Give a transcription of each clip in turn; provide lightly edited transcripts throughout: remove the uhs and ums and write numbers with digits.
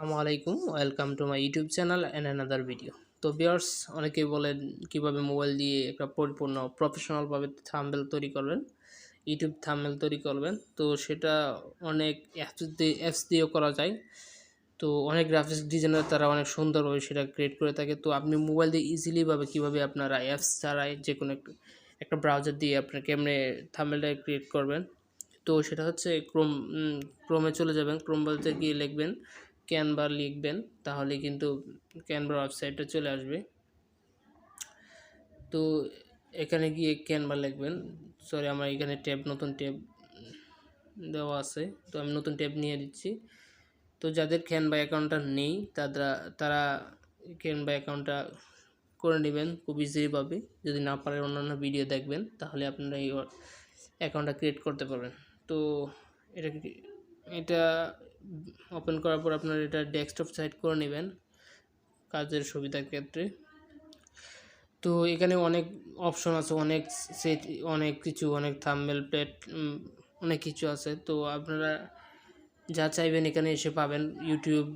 আসসালামু আলাইকুম, welcome to my YouTube channel and another video. তো ভিউয়ার্স, অনেকেই বলেন কিভাবে মোবাইল দিয়ে একটা পরিপূর্ণ প্রফেশনালভাবে থাম্বনেল তৈরি করবেন, ইউটিউব থাম্বনেল তৈরি করবেন। তো সেটা অনেক অ্যাপস দিয়েও করা যায়। তো অনেক গ্রাফিক্স ডিজাইনার তারা অনেক সুন্দরভাবে সেটা ক্রিয়েট করে থাকে। তো আপনি মোবাইল দিয়ে ইজিলিভাবে কীভাবে আপনারা অ্যাপস ছাড়াই যে কোনো একটা ব্রাউজার দিয়ে আপনার কেমনে থাম্বনেলটা ক্রিয়েট করবেন। তো সেটা হচ্ছে ক্রোমে চলে যাবেন। ক্রোম বলতে গিয়ে লিখবেন ক্যানভা লিখবেন, তাহলে কিন্তু ক্যানভার ওয়েবসাইটটা চলে আসবে। তো এখানে গিয়ে ক্যানভা লিখবেন। সরি, আমার এখানে নতুন ট্যাব দেওয়া আছে, তো আমি নতুন ট্যাব নিয়ে দিচ্ছি। তো যাদের ক্যানভা অ্যাকাউন্টটা নেই তারা ক্যানভা অ্যাকাউন্টটা করে নেবেন খুব ইজিলিভাবে। যদি না পারেন অন্যান্য ভিডিও দেখবেন, তাহলে আপনারা এই অ্যাকাউন্টটা ক্রিয়েট করতে পারবেন। তো এটা এটা ওপেন করার পর আপনারা এটা ডেস্কটপ সাইড করে নেবেন কাজের সুবিধার ক্ষেত্রে। তো এখানে অনেক অপশন আছে, অনেক কিছু, অনেক থাম্বনেল প্লেট, অনেক কিছু আছে। তো আপনারা যা চাইবেন এখানে এসে পাবেন। YouTube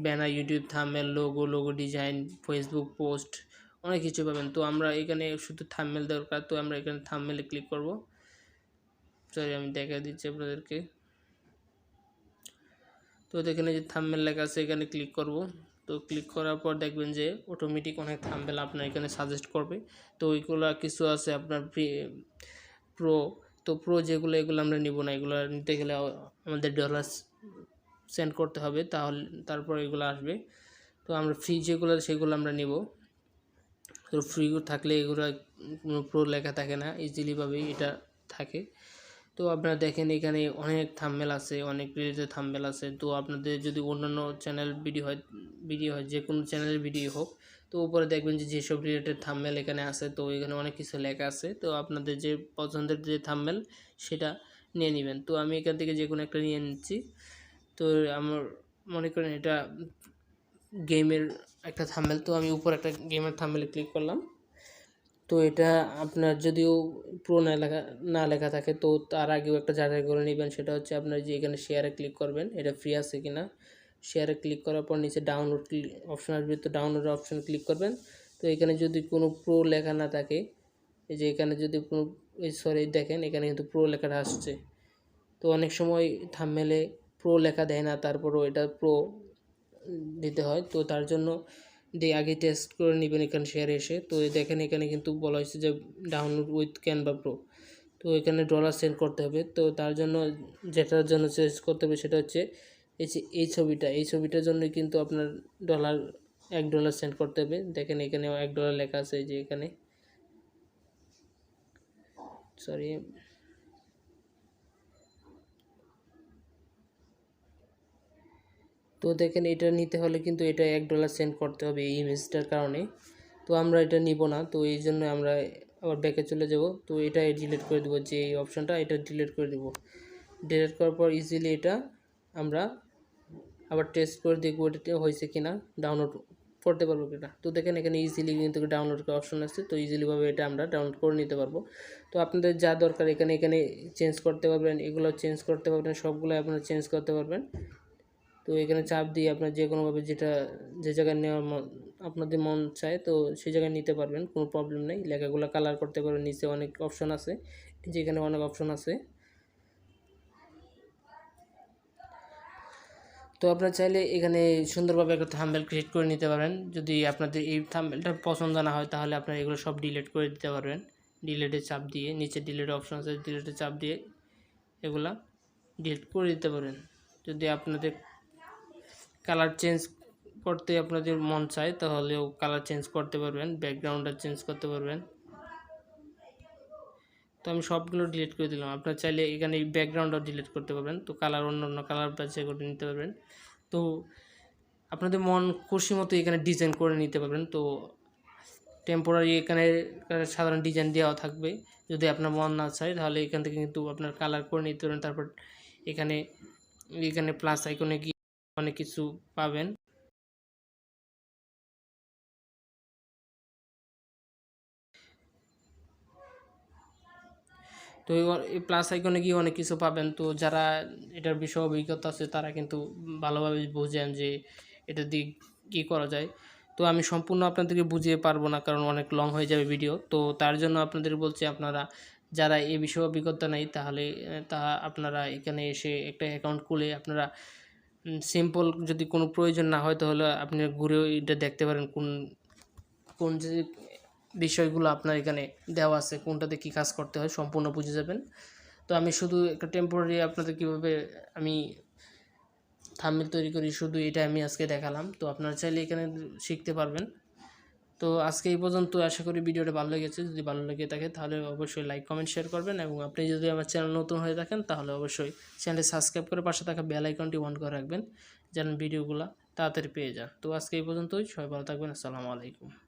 banner, YouTube thumbnail, logo design, Facebook post, অনেক কিছু পাবেন। তো আমরা এখানে শুধু থাম্বনেল দরকার, তো আমরা এখানে থাম্বনেলে ক্লিক করব। সরি, আমি দেখা দিচ্ছি আপনাদেরকে। তো এখানে যে থাম্বনেল লেখা আছে এখানে ক্লিক করব। তো ক্লিক করার পর দেখবেন যে অটোমেটিক অনেক থাম্বনেল আপনার এখানে সাজেস্ট করবে। তো ওইগুলো কিছু আছে আপনার প্রো। তো প্রো যেগুলো, এগুলো আমরা নিব না। এগুলো নিতে গেলে আমাদের ডলার সেন্ড করতে হবে, তারপর এগুলো আসবে। তো আমরা ফ্রি যেগুলো সেগুলো আমরা নিব। তো ফ্রি থাকলে এগুলো কোনো প্রো লেখা থাকে না, ইজিলিভাবেই এটা থাকে। তো আপনারা দেখেন এখানে অনেক থাম্বনেল আছে, অনেক রিলেটেড থাম্বনেল আছে। তো আপনাদের যদি অন্যান্য চ্যানেল ভিডিও হয় যে কোনো চ্যানেলের ভিডিও হোক, তো উপরে দেখবেন যে যেসব রিলেটেড থাম্বনেল এখানে আছে, তো এখানে অনেক কিছু লেখা আছে। তো আপনাদের যে পছন্দের যে থাম্বনেল সেটা নিয়ে নেবেন। তো আমি এখান থেকে যে কোনো একটা নিয়ে নিচ্ছি। তো আমার মনে করেন এটা গেমের একটা থাম্বনেল। তো আমি উপর একটা গেমের থাম্বনেলে ক্লিক করলাম। তো এটা আপনার যদিও প্রো না লেখা থাকে, তো তার আগেও একটা যাচাই করে নেবেন। সেটা হচ্ছে আপনার যে এখানে শেয়ারে ক্লিক করবেন, এটা ফ্রি আছে কিনা। শেয়ারে ক্লিক করার পর নিচে ডাউনলোড অপশন আসবে, তো ডাউনলোড অপশন ক্লিক করবেন। তো এখানে যদি কোনো প্রো লেখা না থাকে, এই যে এখানে যদি কোনো দেখেন এখানে কিন্তু প্রো লেখাটা আসছে। তো অনেক সময় থাম্বনেলে প্রো লেখা দেয় না, তারপরও এটা প্রো দিতে হয়। তো তার জন্য আগে টেস্ট করে নেবেন এখানে শেয়ারে এসে। তো দেখেন এখানে কিন্তু বলা হয়েছে যে ডাউনলোড উইথ ক্যানভা প্রো। তো এখানে ডলার সেন্ড করতে হবে। তো তার জন্য যেটার জন্য চেঞ্জ করতে হবে সেটা হচ্ছে এই ছবিটার জন্য কিন্তু আপনার $1 সেন্ড করতে হবে। দেখেন এখানে $1 লেখা আছে, যে এখানে সরি। তো দেখেন এটা নিতে হলে কিন্তু এটা $1 সেন্ড করতে হবে এই ইমেজটার কারণে। তো আমরা এটা নিব না, তো এই জন্য আমরা আবার ব্যাকে চলে যাব। তো এটা ডিলিট করে দেবো, যে এই অপশানটা এটা ডিলিট করে দেবো। ডিলিট করার পর ইজিলি এটা আমরা আবার টেস্ট করে দেখবো এটা হয়েছে কিনা, ডাউনলোড করতে পারবো কিনা। তো দেখেন এখানে ইজিলি কিন্তু ডাউনলোড করার অপশন আছে। তো ইজিলিভাবে এটা আমরা ডাউনলোড করে নিতে পারবো। তো আপনাদের যা দরকার এখানে চেঞ্জ করতে পারবেন, এগুলো চেঞ্জ করতে পারবেন, সবগুলো আপনারা চেঞ্জ করতে পারবেন। তো এখানে চাপ দিয়ে আপনার যে কোনোভাবে যে জায়গায় আপনাদের মন চায়, তো সেই জায়গায় নিতে পারবেন, কোনো প্রবলেম নেই। লেখাগুলো কালার করতে পারবেন, নিচে অনেক অপশন আছে, যেখানে অনেক অপশন আছে। তো আপনারা চাইলে এখানে সুন্দরভাবে একটা থাম্বনেল ক্রিয়েট করে নিতে পারেন। যদি আপনাদের এই থাম্বনেলটা পছন্দ না হয়, তাহলে আপনারা এগুলো সব ডিলিট করে দিতে পারবেন। ডিলিটে চাপ দিয়ে, নিচে ডিলিট অপশন আছে, ডিলিটে চাপ দিয়ে এগুলা ডিলিট করে দিতে পারেন। যদি আপনাদের কালার চেঞ্জ করতে আপনাদের মন চায়, তাহলেও কালার চেঞ্জ করতে পারবেন, ব্যাকগ্রাউন্ডটা চেঞ্জ করতে পারবেন। তো আমি সবগুলো ডিলিট করে দিলাম। আপনারা চাইলে এখানে ব্যাকগ্রাউন্ডও ডিলিট করতে পারবেন। তো অন্য কালার বাছাই করে নিতে পারবেন। তো আপনাদের মন খুশি মতো এখানে ডিজাইন করে নিতে পারবেন। তো টেম্পোরারি এখানে সাধারণ ডিজাইন দেওয়া থাকবে। যদি আপনার মন না চায়, তাহলে এখান থেকে কিন্তু আপনার কালার করে নিতে পারেন। তারপর এখানে প্লাস আইকনে গিয়ে অনেক কিছু পাবেন। তো এই প্লাস আইকনে গিয়ে অনেক কিছু পাবেন। তো যারা এটার বিষয়ে অভিজ্ঞতা আছে তারা কিন্তু ভালোভাবে বুঝেন যে এটা দিয়ে কী করা যায়। তো আমি সম্পূর্ণ আপনাদেরকে বুঝিয়ে পারবো না, কারণ অনেক লং হয়ে যাবে ভিডিও। তো তার জন্য আপনাদের বলছি, আপনারা যারা এই বিষয়ে অভিজ্ঞতা নেই তাহলে আপনারা এখানে এসে একটা অ্যাকাউন্ট খুলে আপনারা সিম্পল, যদি কোনো প্রয়োজন না হয় তাহলে আপনি ঘুরেও এটা দেখতে পারেন কোন কোন যে বিষয়গুলো আপনার এখানে দেওয়া আছে, কোনটাতে কী কাজ করতে হয় সম্পূর্ণ বুঝে যাবেন। তো আমি শুধু একটা টেম্পোরারি আপনাদের কীভাবে আমি থাম্বনেল তৈরি করি শুধু এটা আমি আজকে দেখালাম। তো আপনারা চাইলে এখানে শিখতে পারবেন। তো আজকে এই পর্যন্ত, আশা করি ভিডিওটা ভালো লেগেছে। যদি ভালো লেগে থাকে তাহলে অবশ্যই লাইক কমেন্ট শেয়ার করবেন, এবং আপনি যদি আমার চ্যানেল নতুন হয়ে থাকেন তাহলে অবশ্যই চ্যানেলটি সাবস্ক্রাইব করে পাশে থাকা বেল আইকনটি অন করে রাখবেন, যেন ভিডিওগুলো তাড়াতাড়ি পেয়ে যান। তো আজকে এই পর্যন্তই, সবাই ভালো থাকবেন। আসসালামু আলাইকুম।